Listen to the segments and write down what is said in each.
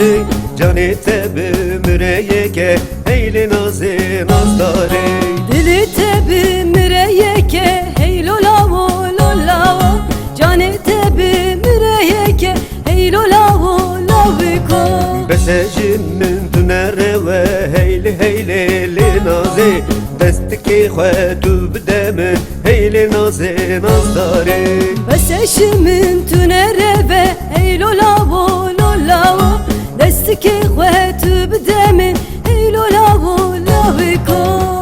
نازی جانی تبی مرایکه هیل نازی نازداری دلی تبی مرایکه هیل لاو لاو جانی تبی مرایکه هیل لاو لاویکو بسجن من تنره و هیل هیل نازی دستکی خواتو بدمن هیل نازی نازداری بسشمن تنره و هیل لاو لاو دستکی خواتو بدمن هیل لاو لاویکو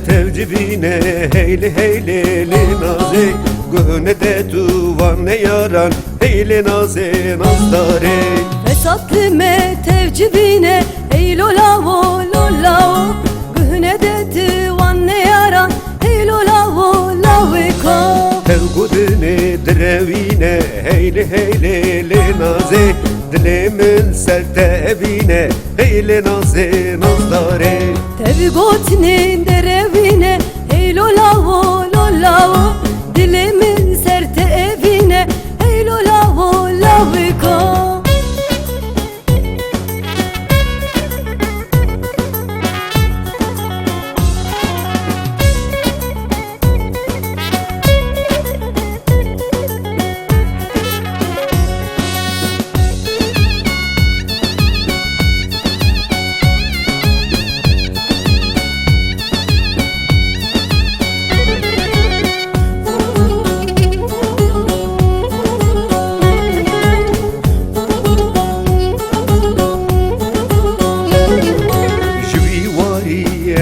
Tevcibine heyli heyli nazi Gühne de tuvanne yaran heyli nazi nazdari Fesatlı me tevcibine heylo lavo lolao Gühne de tuvanne yaran heylo lavo laviko Tevgudini drevine heyli heyli nazi Dilimin sertebine heyli nazi nazdari Tevgotinin derevine heylo lavo lolao Dilimin serte evine heylo lavo laviko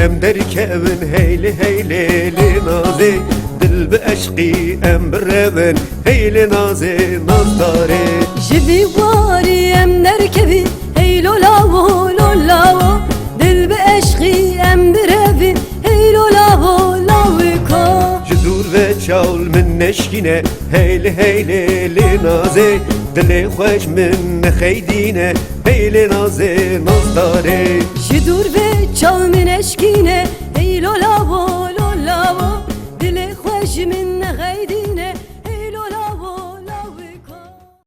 ام دركبن هيلي هيلي نازي دل بعشقي ام بربن هيلي نازي نازداري جبي واري ام نركبي هيلو لاو لاو دل بعشقي ام بربن هيلو لاو لاويكو جدور وچاول من نشكينه هيلي هيلي نازي دل خوش من خيدينه هيلي نازي نازداري جدور وچاول من نشكينه هيلو لاو لاو دل خوش من